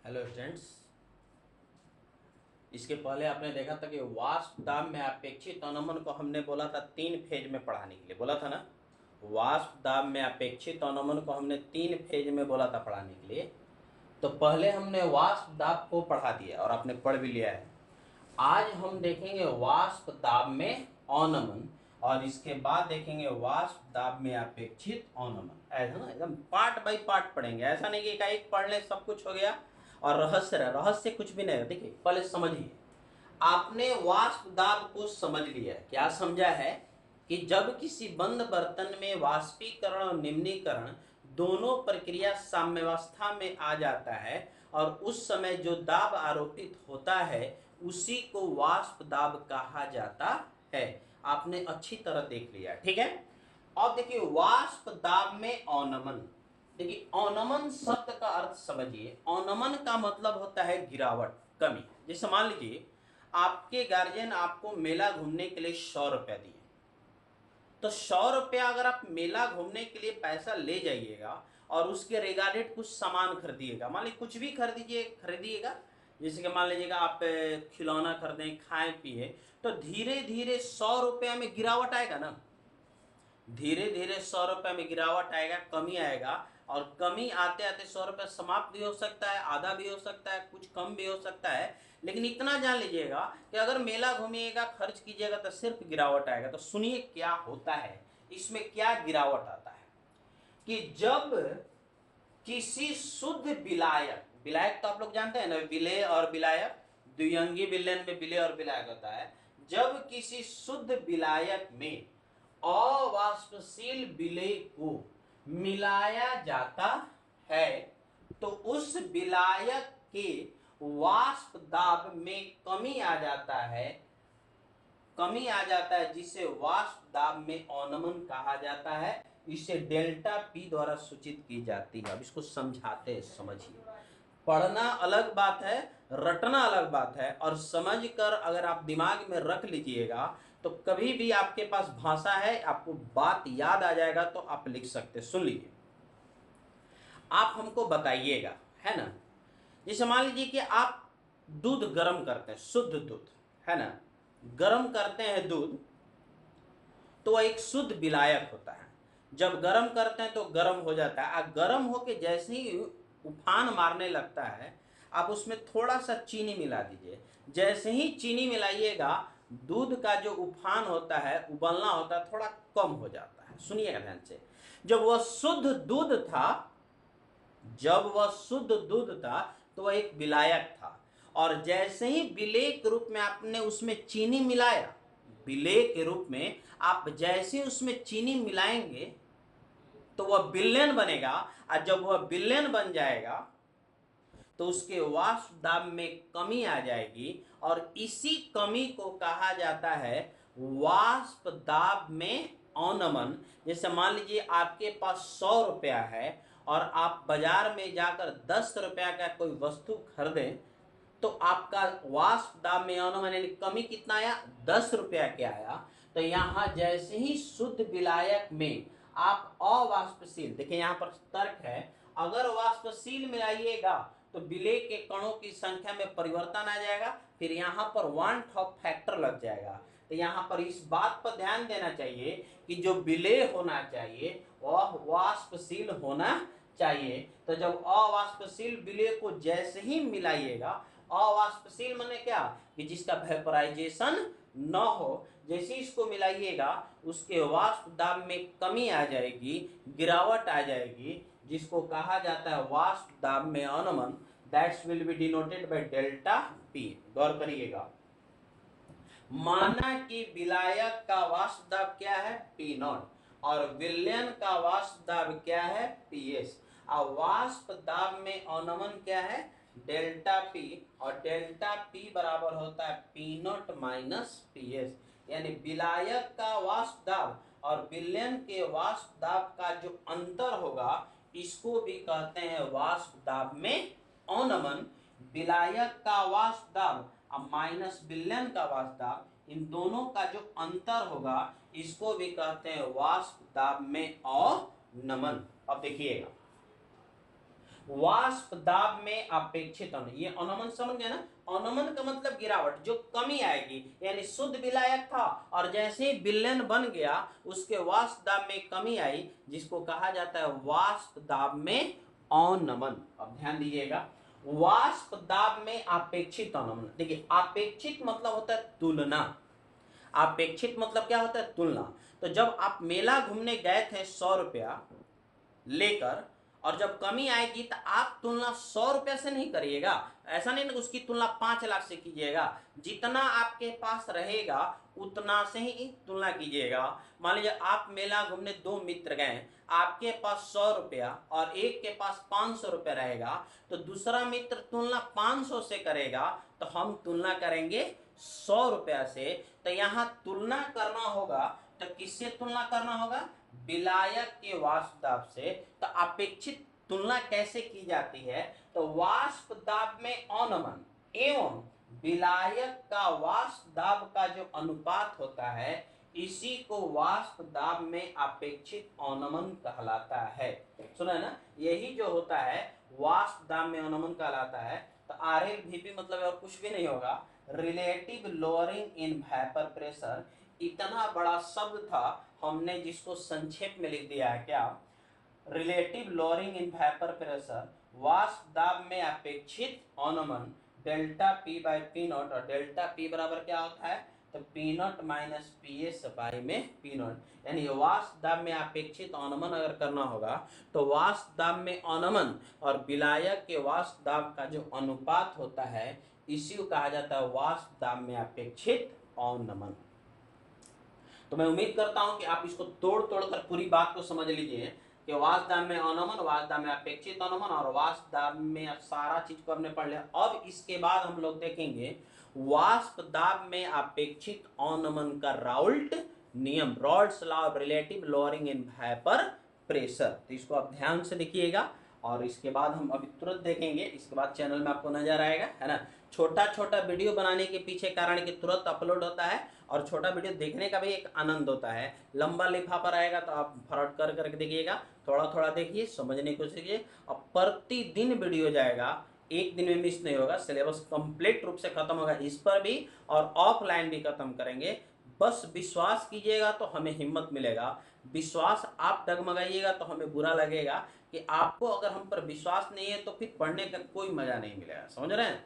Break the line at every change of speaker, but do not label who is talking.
Hello students. इसके पहले आपने देखा था कि वाष्प दाब में अपेक्षित अवनमन को हमने बोला था 3 फेज में पढ़ाने के लिए, बोला था ना। वाष्प दाब में अपेक्षित अवनमन को हमने 3 फेज में बोला था पढ़ाने के लिए। तो पहले हमने वाष्प दाब को पढ़ा दिया और आपने पढ़ भी लिया है। आज हम देखेंगे वाष्प दाब में अवनमन और इसके बाद देखेंगे वाष्प दाब में अपेक्षित अवनमन। ऐसा ना, एकदम पार्ट बाय पार्ट पढ़ेंगे। ऐसा नहीं कि एक पढ़ ले सब कुछ हो गया और रहस्य कुछ भी नहीं है। देखिए पहले समझिए, आपने वाष्प दाब को समझ लिया। क्या समझा है कि जब किसी बंद बर्तन में वाष्पीकरण और निम्नीकरण दोनों प्रक्रिया साम्यावस्था में आ जाता है और उस समय जो दाब आरोपित होता है उसी को वाष्प दाब कहा जाता है। आपने अच्छी तरह देख लिया, ठीक है। अब देखिए वाष्प दाब में अवनमन। देखिए अवनमन शब्द का अर्थ समझिए। अवनमन का मतलब होता है गिरावट, कमी। जैसे मान लीजिए आपके गार्जियन आपको मेला घूमने के लिए 100 रुपया दिए, तो 100 रुपया अगर आप मेला घूमने के लिए पैसा ले जाइएगा और उसके रिगार्डेड कुछ सामान खरीदिएगा, मान लीजिए कुछ भी खरीदिएगा, जैसे कि मान लीजिएगा आप खिलौना खरीदें, खाएं पिए, तो धीरे धीरे 100 रुपया में गिरावट आएगा ना। धीरे धीरे 100 रुपये में गिरावट आएगा, कमी आएगा। और कमी आते आते 100 रुपये समाप्त भी हो सकता है, आधा भी हो सकता है, कुछ कम भी हो सकता है। लेकिन इतना जान लीजिएगा कि अगर मेला घूमिएगा, खर्च कीजिएगा तो सिर्फ गिरावट आएगा। तो सुनिए क्या होता है, इसमें क्या गिरावट आता है कि जब किसी शुद्ध विलायक, विलायक तो आप लोग जानते हैं ना, विलेय और विलायक, द्विअंगी विलयन में विलेय और विलायक होता है। जब किसी शुद्ध विलायक में अवाष्पशील विलेय को मिलाया जाता है तो उस विलायक के वाष्प दाब में कमी आ जाता है, जिसे वाष्प दाब में अवनमन कहा जाता है। इसे डेल्टा पी द्वारा सूचित की जाती है। अब इसको समझाते हैं, समझिए। पढ़ना अलग बात है, रटना अलग बात है। और समझकर अगर आप दिमाग में रख लीजिएगा तो कभी भी आपके पास भाषा है, आपको बात याद आ जाएगा तो आप लिख सकते। सुन लीजिए, आप हमको बताइएगा, है ना। जैसे मान लीजिए कि आप दूध गर्म करते हैं, शुद्ध दूध, है ना, गर्म करते हैं दूध, तो वह एक शुद्ध विलायक होता है। जब गर्म करते हैं तो गर्म हो जाता है। गर्म होके जैसे ही उफान मारने लगता है, आप उसमें थोड़ा सा चीनी मिला दीजिए। जैसे ही चीनी मिलाइएगा, दूध का जो उफान होता है, उबलना होता है, थोड़ा कम हो जाता है। सुनिएगा ध्यान से। जब वह शुद्ध दूध था तो वह एक विलायक था। और जैसे ही विलेय के रूप में आपने उसमें चीनी मिलाया, विलेय के रूप में आप जैसे उसमें चीनी मिलाएंगे तो वह विलयन बनेगा। और जब वह विलयन बन जाएगा तो उसके वाष्प दाब में कमी आ जाएगी और इसी कमी को कहा जाता है वाष्प दाब में अवनमन। जैसे मान लीजिए आपके पास 100 रुपया है और आप बाजार में जाकर 10 रुपया का कोई वस्तु खरीदें, तो आपका वाष्प दाब में अवनमन यानी कमी कितना आया, 10 रुपया के आया। तो यहाँ जैसे ही शुद्ध विलायक में आप अवाष्पशील, देखिए यहाँ पर तर्क है, अगर वाष्पशील मिलाइएगा तो विलेय के कणों की संख्या में परिवर्तन आ जाएगा, फिर यहाँ पर वन टॉप फैक्टर लग जाएगा। तो यहाँ पर इस बात पर ध्यान देना चाहिए कि जो विलेय होना चाहिए वह वाष्पशील होना चाहिए। तो जब अवाष्पशील विलेय को जैसे ही मिलाइएगा, अवाष्पशील माने क्या कि जिसका वेपराइजेशन न हो, जैसे इसको मिलाइएगा उसके वाष्प दाब में कमी आ जाएगी, गिरावट आ जाएगी, जिसको कहा जाता है वाष्प दाब में अवनमन। That's will be denoted by delta P. गौर करिएगा, माना कि विलायक का वाष्प दाब क्या है, पी नॉट, और विलयन का वाष्प दाब क्या है, पी एस। और वाष्प दाब में अवनमन क्या है, डेल्टा पी। और डेल्टा पी बराबर होता है P nought minus P S. यानी विलायक का वाष्प दाब और विलयन के वाष्प दाब का जो अंतर होगा, इसको भी कहते हैं वाष्प दाब में अवनमन। विलायक का वाष्प दाब और माइनस विलयन का वाष्प दाब, इन दोनों का जो अंतर होगा इसको भी कहते हैं वाष्प दाब में अवनमन। अब देखिएगा, वाष्प दाब में अपेक्षित अनमन, ये अनमन समझ गए ना, अनमन का मतलब गिरावट, जो कमी आएगी, यानी शुद्ध विलायक था और जैसे ही विलयन बन गया उसके वाष्प दाब में कमी आई, जिसको कहा जाता है वाष्प दाब में अनमन। अब ध्यान दीजिएगा, वाष्प दाब में अपेक्षित अनमन, देखिए अपेक्षित मतलब होता है तुलना, अपेक्षित मतलब क्या होता है, तुलना। तो जब आप मेला घूमने गए थे 100 रुपया लेकर, और जब कमी आएगी तो आप तुलना 100 रुपया से नहीं करिएगा, ऐसा नहीं ना उसकी तुलना 5 लाख से कीजिएगा, जितना आपके पास रहेगा उतना से ही तुलना कीजिएगा। मान लीजिए आप मेला घूमने 2 मित्र गए, आपके पास 100 रुपया और एक के पास 500 रुपया रहेगा, तो दूसरा मित्र तुलना 500 से करेगा, तो हम तुलना करेंगे 100 रुपया से। तो यहाँ तुलना करना होगा, तो किससे तुलना करना होगा, विलायक के वाष्प दाब से। तो अपेक्षित तुलना कैसे की जाती है, तो वाष्प दाब में अनमन एवं विलायक का वाष्प दाब का जो अनुपात होता है, इसी को वाष्प दाब में अपेक्षित अनमन कहलाता है। सुना है ना, यही जो होता है वाष्प दाब में अनमन कहलाता है। तो RLVP मतलब और कुछ भी नहीं होगा, relative lowering in vapour pressure. इतना बड़ा शब्द था, हमने जिसको संक्षेप में लिख दिया है क्या, relative lowering in vapour pressure, वाष्प दाब में अपेक्षित अनमन, delta P by P nought, और डेल्टा P बराबर क्या होता है, तो P nought minus P S by में पी नॉट, यानी वाष्प दाब में अपेक्षित अनमन अगर करना होगा तो वाष्प दाब में अनमन और विलायक के वाष्प दाब का जो अनुपात होता है, इसी को कहा जाता है वाष्प दाब में अपेक्षित अनमन। तो मैं उम्मीद करता हूं कि आप इसको तोड़ तोड़ कर पूरी बात को समझ लीजिए कि वाष्प दाब में अनमन, वाष्प दाब में अपेक्षित अनमन और वाष्प दाब में सारा चीज को हमने पढ़ लिया। अब इसके बाद हम लोग देखेंगे वाष्प दाब में अपेक्षित अनमन का राउल्ट नियम, Raoult's law of relative lowering in vapour pressure. तो इसको आप ध्यान से देखिएगा, और इसके बाद हम अभी तुरंत देखेंगे, इसके बाद चैनल में आपको नजर आएगा, है ना। छोटा छोटा वीडियो बनाने के पीछे कारण कि तुरंत अपलोड होता है, और छोटा वीडियो देखने का भी एक आनंद होता है। लंबा लिफाफा रहेगा तो आप फॉरवर्ड कर करके देखिएगा, थोड़ा थोड़ा देखिए, समझने की कोशिश कीजिए, और प्रतिदिन वीडियो जाएगा, एक दिन में मिस नहीं होगा। सिलेबस कंप्लीट रूप से खत्म होगा इस पर भी, और ऑफलाइन भी खत्म करेंगे। बस विश्वास कीजिएगा तो हमें हिम्मत मिलेगा, विश्वास आप डगमगाइएगा तो हमें बुरा लगेगा कि आपको अगर हम पर विश्वास नहीं है तो फिर पढ़ने का कोई मजा नहीं मिलेगा, समझ रहे हैं।